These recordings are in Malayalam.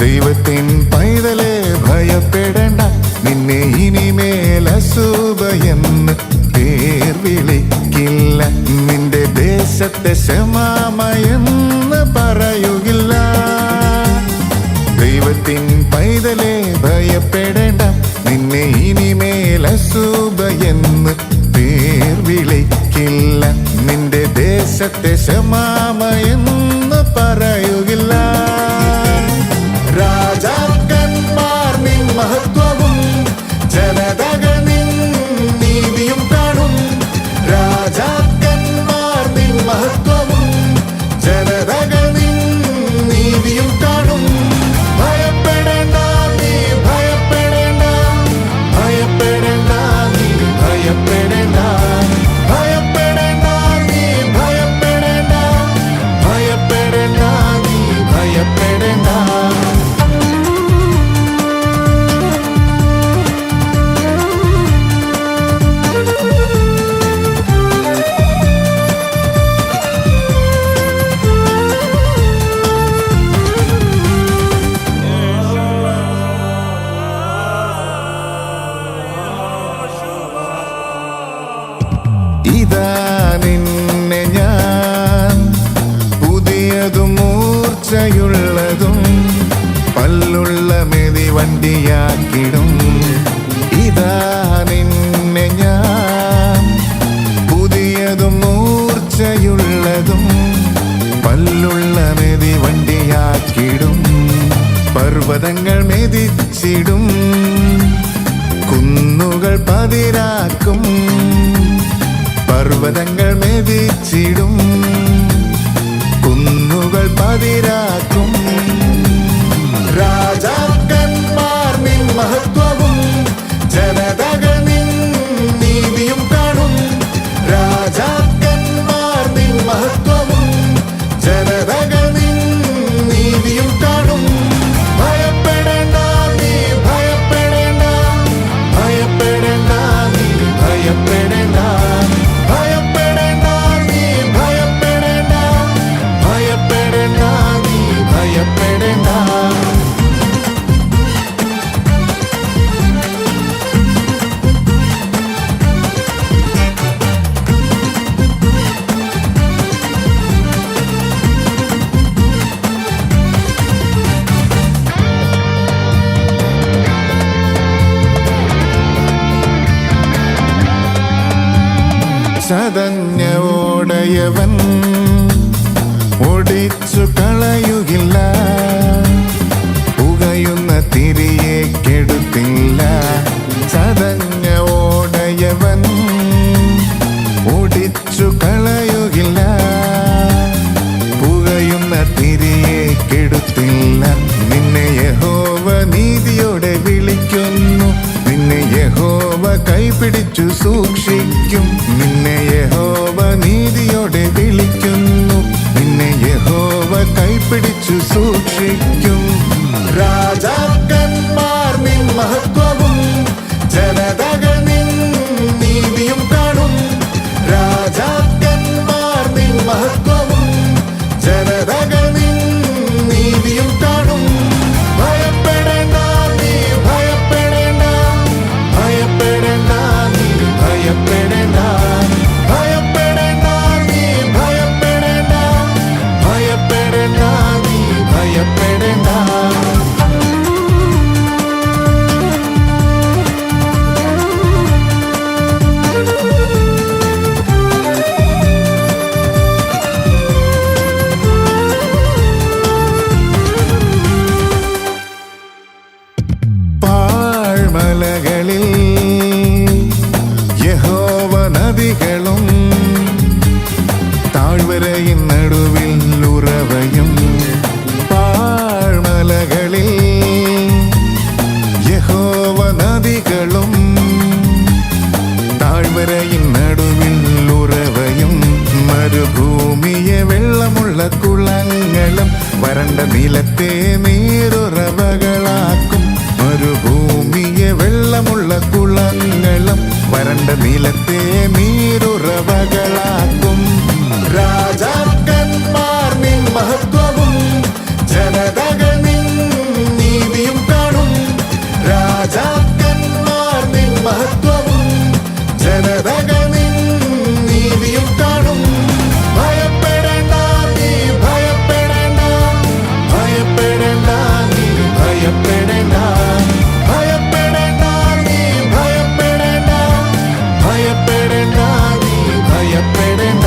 ദൈവത്തിൻ പൈതലേ ഭയപ്പെടേണ്ട, നിന്നെ ഇനിമേൽ അസൂബയെന്ന് പേർ വിളിക്കില്ല. നിന്റെ ദേശത്തെ ശമാമയെന്ന് പറയുകില്ല. ദൈവത്തിൻ പൈതലേ ഭയപ്പെടേണ്ട, നിന്നെ ഇനിമേൽ അസൂബയെന്ന് പേർ വിളിക്കില്ല. നിന്റെ ദേശത്തെ ശമാമയെന്ന് പറയുകില്ല. രാജാക്കന്മാർ നിൻ മഹത്വവും ജനതകൾ നിൻ നീതിയും കാണും. രാജാക്കന്മാർ നിൻ മഹത്വവും ജനതകൾ നിൻ നീതിയും കാണും. ഭയപ്പെടേണ്ട നീ ഭയപ്പെടേണ്ട, ഭയപ്പെടേണ്ട നീ ഭയപ്പെടേണ്ട, ഭയപ്പെടേണ്ട നീ ഭയപ്പെടേണ്ട, ഭയപ്പെടേണ്ട നീ ഭയപ്പെടേണ്ട. ഇതാ നിന്നെ ഞാൻ പുതിയതും മൂർച്ചയുള്ളതും പല്ലുള്ള മെതിവണ്ടിയാക്കിടും. ഇതാ നിന്നെ ഞാൻ പുതിയതും മൂർച്ചയുള്ളതും പല്ലുള്ള മെതിവണ്ടിയാക്കിടും. പർവ്വതങ്ങൾ മെതിച്ചിടും, കുന്നുകൾ പതിരാക്കും. പർവ്വതങ്ങൾ മെതിച്ചിടും, കുന്നുകൾ പതിരാക്കും. രാജാക്കന്മാർ നിൻ മഹത്വവും ജനതകൾ നിൻ നീതിയും കാണും. രാജാക്കന്മാർ നിൻ മഹത്വവും ജനതകൾ നിൻ നീതിയും കാണും. ഭയപ്പെടേണ്ട നീ ഭയപ്പെടേണ്ട, ഭയപ്പെടേണ്ട നീ ഭയപ്പെടേണ്ട, ഭയപ്പെടേണ്ട നീ ഭയപ്പെടേണ്ട, ഭയപ്പെടേണ്ട നീ ഭയപ്പെടേണ്ട. ചതഞ്ഞ ഓടയവൻ ഓടിച്ചു കളയുകില്ല, പുകയുന്ന തിരിയെ കെടുത്തില്ല. ചതഞ്ഞ ഓടയവൻ ഓടിച്ചു കളയുകില്ല, പുകയുന്ന തിരിയെ കെടുത്തില്ല. നിന്നെ യഹോവ നീതിയോടെ വിളിക്കുന്നു, നിന്നെ യഹോവ കൈപിടിച്ചു സൂക്ഷിക്കും. നിന്നെ യഹോവ നീതിയോടെ വിളിക്കുന്നു, നിന്നെ യഹോവ കൈപിടിച്ചു സൂക്ഷിക്കും. രാജാക്കന്മാർ നിൻ മഹത്വവും ജനതകൾ നിൻ നീതിയും കാണും. രാജാക്കന്മാർ നിൻ മഹത്വവും ജനതകൾ നിൻ നീതിയും കാണും. ഭയപ്പെടേണ്ട നീ ഭയപ്പെടേണ്ട, ഭയപ്പെടേണ്ട നീ ഭയപ്പെടേണ്ട, ഭയപ്പെടേണ്ട നീ ഭയപ്പെടേണ്ട, ഭയപ്പെടേണ്ട നീ ഭയപ്പെടേണ്ട. പാഴ്മലകളിൽ യഹോവ നദികളും യഹോവ നദികളും താഴ്വരയിൻ നടുവിൽ ഉറവയും മരുഭൂമിയെ വെള്ളമുള്ള കുളങ്ങളും വരണ്ട നിലത്തെ നീരുറവകളാക്കും. മരുഭൂമിയെ വെള്ളമുള്ള കുളങ്ങളും വരണ്ട നിലത്തെ നീരുറവകളാക്കും. രാജാക്കന്മാർ നിൻ മഹത്വവും ജനതകൾ നിൻ നീതിയും കാണും. രാജാക്കന്മാർ നിൻ മഹത്വവും ജനതകൾ നിൻ നീതിയും കാണും. ഭയപ്പെടേണ്ട നീ ഭയപ്പെടേണ്ട, ഭയപ്പെടേണ്ട നീ ഭയപ്പെടേണ്ട, ഭയപ്പെടേണ്ട നീ ഭയപ്പെടേണ്ട, ഭയപ്പെടേണ്ട നീ ഭയപ്പെടേണ്ട.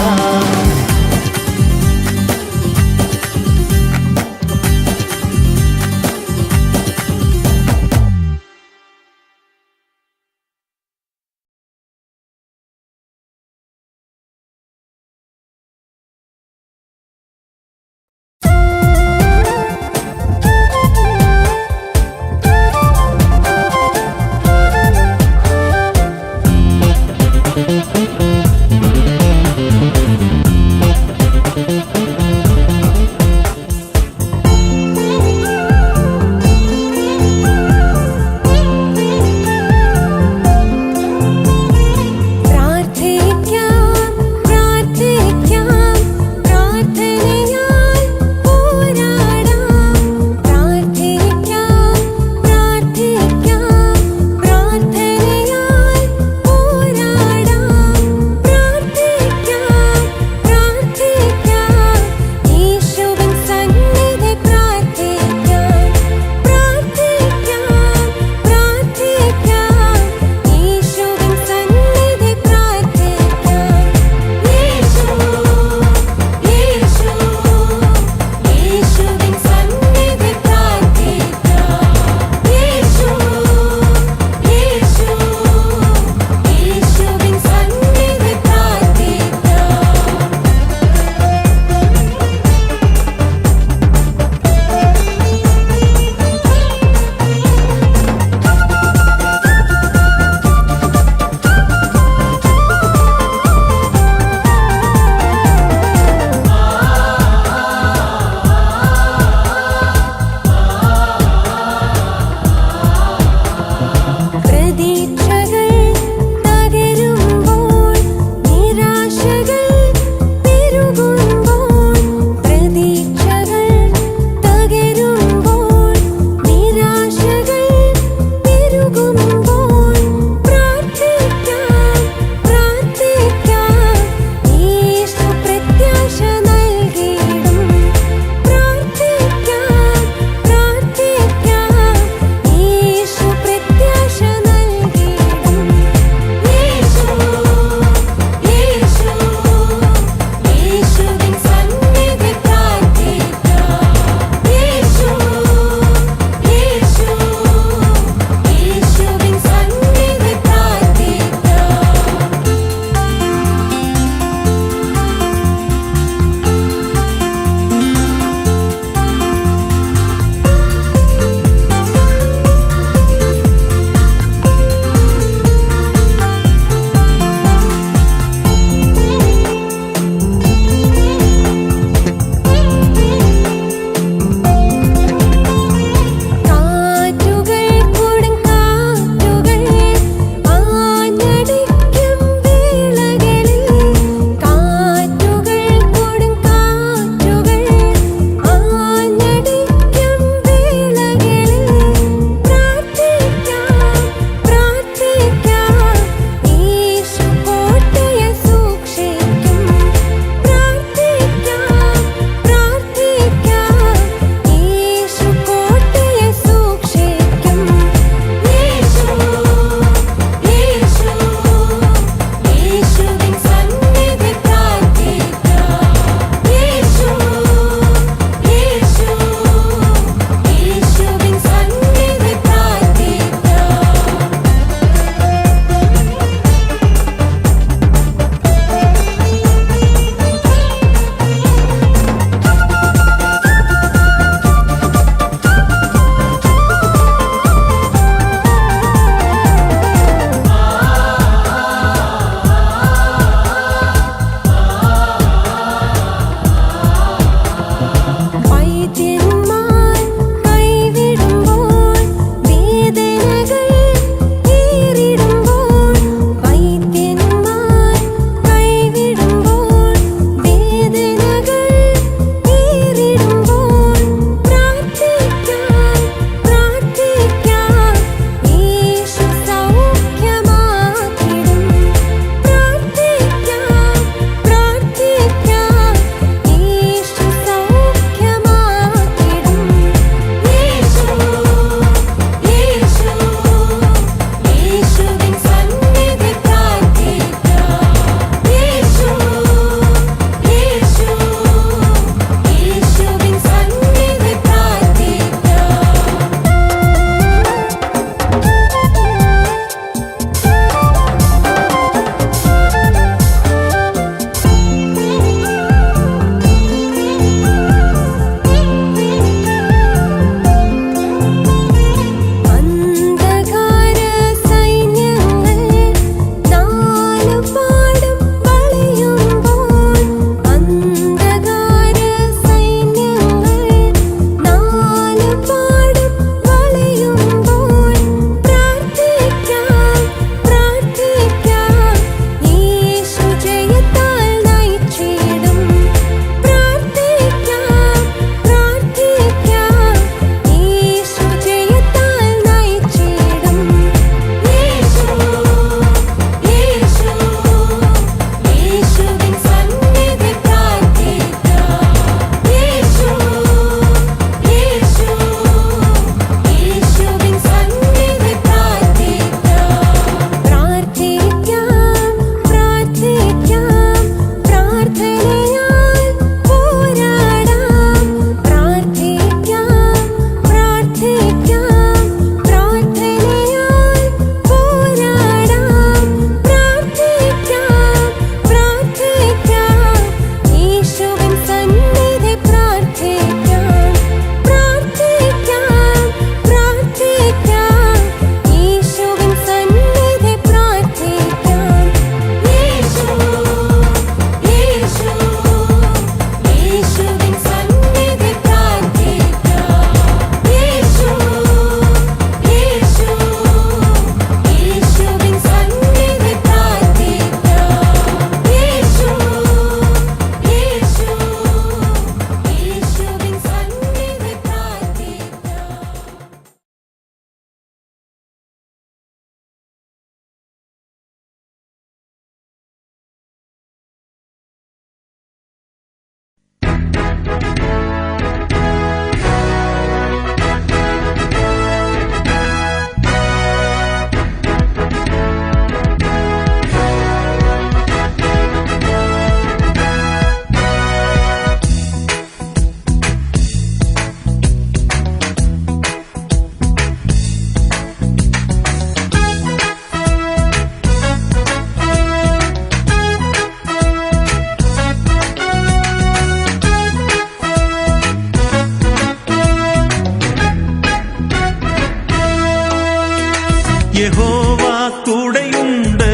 യഹോവ കൂടെയുണ്ട്,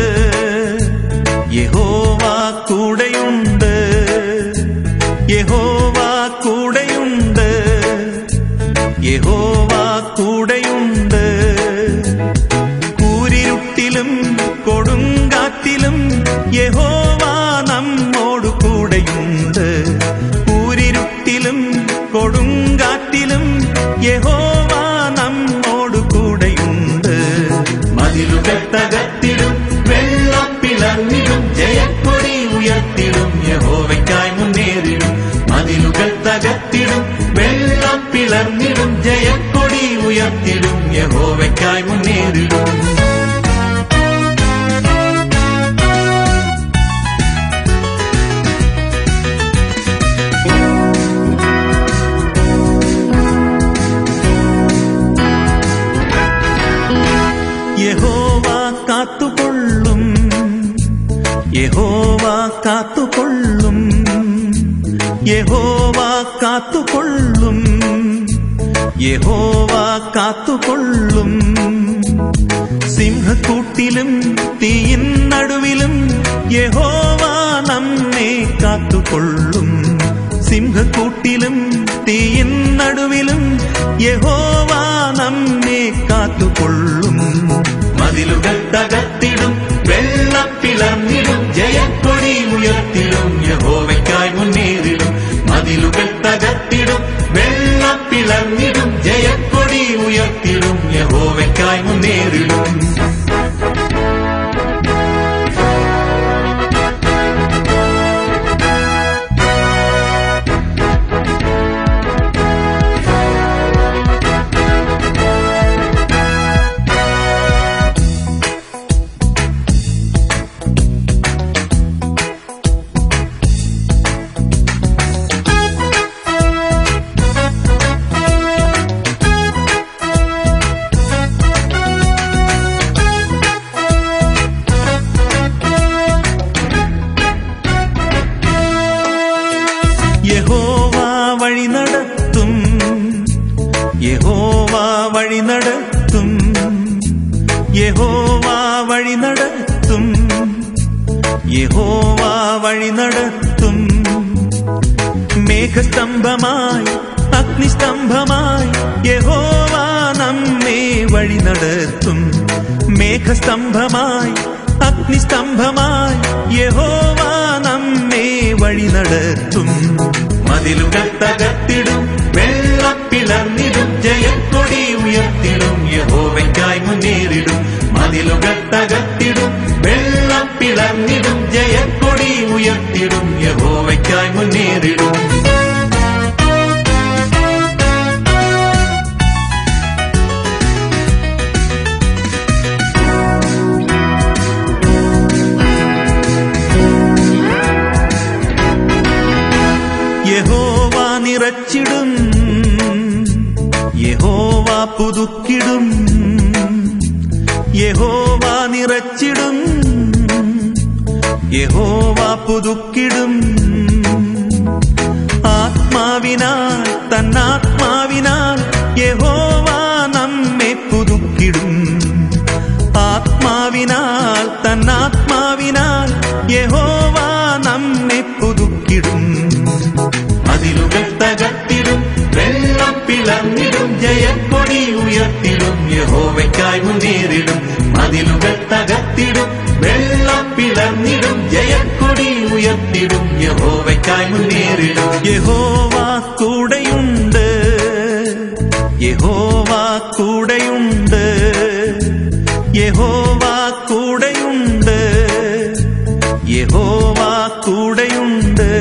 യഹോവ കൂടെയുണ്ട്, യഹോവ കൂടെയുണ്ട്, യഹോവ കൂടെയുണ്ട്. കൂരിരുട്ടിലും കൊടുങ്കാറ്റിലും യഹോവ നമ്മോടു കൂടെയുണ്ട്. കൂരിരുട്ടിലും കൊടുങ്കാറ്റിലും യഹോവ നമ്മോടു കൂടെയുണ്ട്. മതിലുകൾ തകർത്തിടും, വെള്ളം പിളർന്നിടും, ജയക്കൊടി ഉയർത്തിടും, യഹോവയ്ക്കായി മുന്നേറിടും. മതിലുകൾ തകർത്തിടും, വെള്ളം പിളർന്നിടും, ജയക്കൊടി ഉയർത്തിടും, യഹോവയ്ക്കായി മുന്നേറിടും. യഹോവ കാത്തുകൊള്ളും, യഹോവ കാത്തുകൊള്ളും, യഹോവ കാത്തുകൊള്ളും, യഹോവ കാത്തുകൊള്ളും. സിംഹക്കൂട്ടിലും തീയിൻ നടുവിലും യഹോവ നമ്മെ കാത്തുകൊള്ളും. സിംഹക്കൂട്ടിലും തീയിൻ നടുവിലും യഹോവ നമ്മെ കാത്തുകൊള്ളും. മതിലുകൾ തകർത്തിടും, വെള്ളം പിളർന്നിടും, ജയക്കൊടി ഉയർത്തിടും, യഹോവയ്ക്കായി മുന്നേറിടും. മതിലുകൾ തകർത്തിടും, വെള്ളം പിളർന്നിടും, ജയക്കൊടി ഉയർത്തിടും, യഹോവയ്ക്കായി മുന്നേറിടും. യഹോവ വഴി നടത്തും, യഹോവ വഴി നടത്തും, യഹോവ വഴി നടത്തും, യഹോവ വഴി നടത്തും. മേഘസ്തംഭമായി അഗ്നിസ്തംഭമായി യഹോവ നമ്മെ വഴി നടത്തും. മേഘസ്തംഭമായി അഗ്നിസ്തംഭമായി യഹോവ നമ്മെ വഴി നടത്തും. മതിലുകൾ തകർത്തിടും, വെള്ളം പിളർന്നിടും, ജയക്കൊടി ഉയർത്തിടും, യഹോവയ്ക്കായി മുന്നേറിടും. മതിലുകൾ തകർത്തിടും, വെള്ളം പിളർന്നിടും, ജയക്കൊടി ഉയർത്തിടും, യഹോവയ്ക്കായി മുന്നേറിടും. യഹോവ നിറച്ചിടും, യഹോവ പുതുക്കിടും, യഹോവ നിറച്ചിടും, യഹോവ പുതുക്കിടും. ആത്മാവിനാൽ തന്നാത്മാവിനാൽ യഹോവ നമ്മെ പുതുക്കിടും. ആത്മാവിനാൽ തന്നാത്മാവിനാൽ യഹോവ നമ്മെ പുതുക്കിടും. മതിലുകൾ തകർത്തിടും, വെള്ളം പിളർന്നിടും, ജയക്കൊടി ഉയർത്തിടും, യഹോവയ്ക്കായി മുന്നേറിടും. മതിലുകൾ തകർത്തിടും, വെള്ളം പിളർന്നിടും, ജയക്കൊടി ഉയർത്തിടും, യഹോവയ്ക്കായി മുന്നേറിടും. യഹോവ കൂടെയുണ്ട്, യഹോവ കൂടെയുണ്ട്, യഹോവ കൂടെയുണ്ട്, യഹോവ കൂടെയുണ്ട്.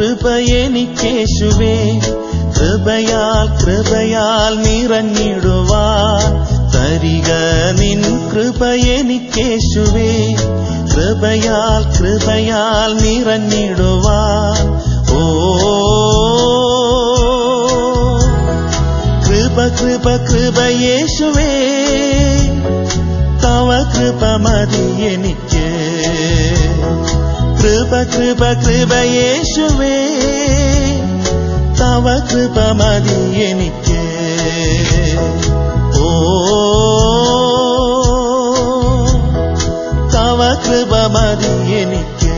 കൃപ എനിക്കേശുവേ, കൃപയാൽ നിറഞ്ഞിടുവാൻ തരിക നിൻ കൃപ എനിക്കേശുവേ, കൃപയാൽ നിറഞ്ഞിടുവാൻ. ഓ കൃപ യേശുവേ, തവ കൃപ മതി എനിക്ക്. കൃപ യേശുവേ, തവ കൃപ മതി എനിക്ക്. ഓ തവ കൃപ മതി എനിക്ക്.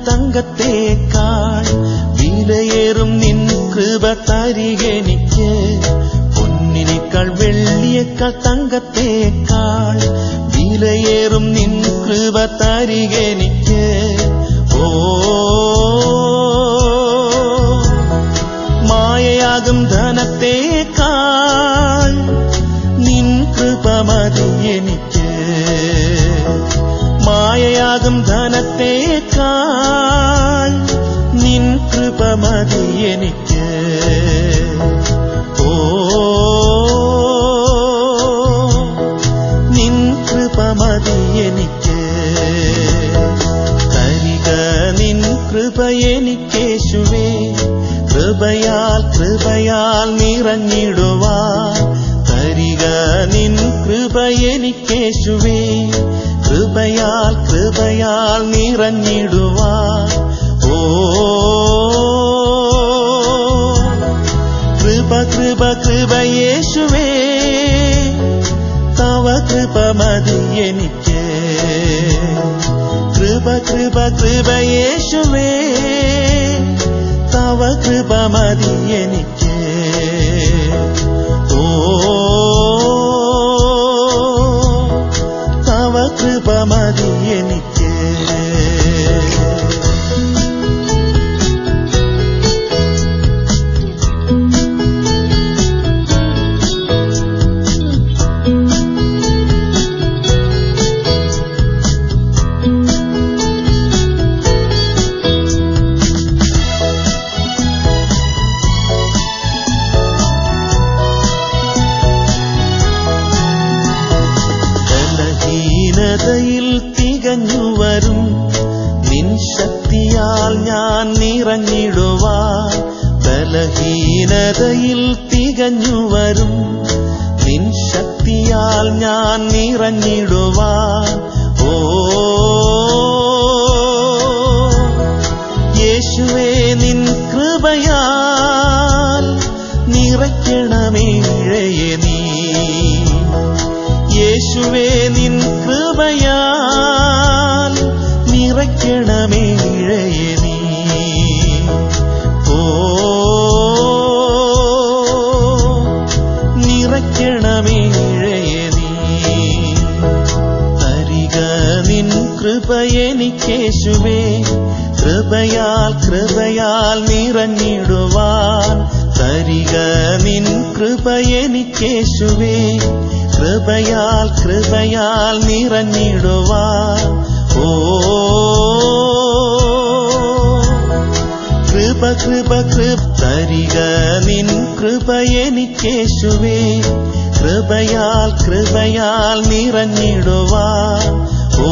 തങ്കത്തേക്കാൾ വിലയേറും നിൻ കൃപ തരികെനിക്ക്. പൊന്നിനേക്കാൾ വെള്ളിയേക്കാൾ തങ്കത്തേക്കാൾ വിലയേറും നിൻ കൃപ തരികെനിക്ക്. ഓ മായയാകും ധനത്തേക്കാൾ നിൻ കൃപ മതി എനിക്ക്. മായയാകും ധനത്തേക്കാൾ നിൻ കൃപ മതി എനിക്ക്. ഓ നിൻ കൃപ മതി എനിക്ക്. തരിക നിൻ കൃപ എനിക്കേശുവേ, കൃപയാൽ നിറഞ്ഞിടുവാൻ തരിക നിൻ കൃപ എനിക്കേശുവേ, കൃപയാൽ നിറഞ്ഞിടുവാൻ. ഓ കൃപ യേശുവേ, തവ കൃപ മതി എനിക്ക്. കൃപ യേശുവേ, തവ കൃപ മതി എനിക്ക്. ഓ തവ കൃപ മതി എനിക്ക്. ബലഹീനതയിൽ തികഞ്ഞുവരും നിൻ ശക്തിയാൽ ഞാൻ നിറഞ്ഞിടുവാൻ. ബലഹീനതയിൽ തികഞ്ഞുവരും നിൻ ശക്തിയാൽ ഞാൻ നിറഞ്ഞിടുവാൻ. ഓ യേശുവേ, നിൻ കൃപയാൽ നിറയ്ക്കണമേഴയെ നീ. യേശുവേ, നിൻ കൃപയാൽ നിറയ്ക്കണമേഴയെ നീ. ഓ നിറയ്ക്കണമേഴയെ നീ. തരിക നിൻ കൃപ എനിക്കേശുവേ, കൃപയാൽ നിറഞ്ഞിടുവാൻ തരിക നിൻ കൃപ എനിക്കേശുവേ, കൃപയാൽ നിറഞ്ഞിടുവാൻ. ഓ കൃപ തരിക നിൻ കൃപ എനിക്കേശുവേ, കൃപയാൽ നിറഞ്ഞിടുവാൻ. ഓ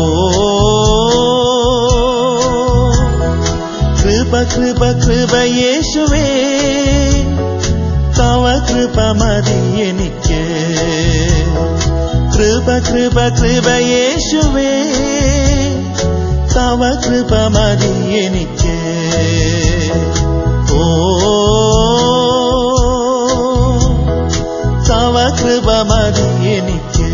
കൃപ യേശുവേ, തവ കൃപ മതി എനിക്ക്. കൃപ യേശുവേ, തവ കൃപ മതി എനിക്ക്. ഓ തവ കൃപ മതി എനിക്ക്.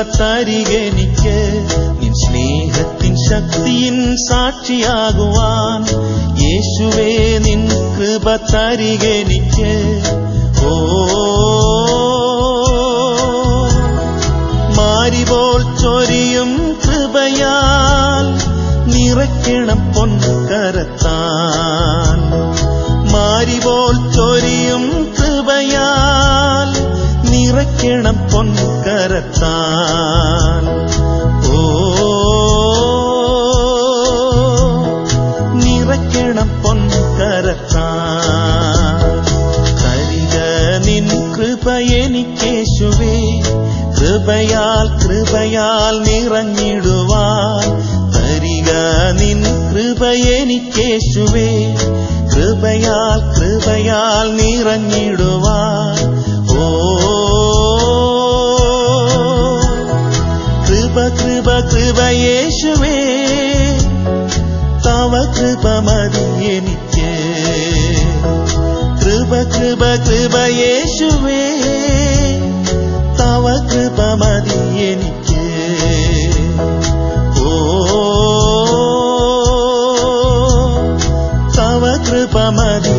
തരികെനിക്ക് നിൻ സ്നേഹത്തിൻ ശക്തിയിൻ സാക്ഷിയാകുവാൻ. യേശുവേ നിൻ കൃപ തരികെനിക്ക്. ഓ മാരിപോൽ ചൊരിയും കൃപയാൽ നിറയ്ക്കണം പൊൻകരത്താൽ. മാരിപോൽ ചൊരിയും കൃപയാൽ നിറയ്ക്കണം പൊൻകരത്താൽ. ഓ നിറയ്ക്കണം പൊൻകരത്താൽ. തരിക നിൻ കൃപ എനിക്കേശുവേ, കൃപയാൽ കൃപയാൽ നിറഞ്ഞിടുവാൻ. തരിക നിൻ കൃപ എനിക്കേശുവേ, കൃപയാൽ കൃപയാൽ നിറഞ്ഞിടുവാൻ. ഓ കൃപ കൃപ കൃപ യേശുവേ, തവ കൃപ മതി എനിക്ക്. കൃപ കൃപ കൃപ യേശുവേ, തവ കൃപ മതി എനിക്ക്. ഓ തവ കൃപ മതി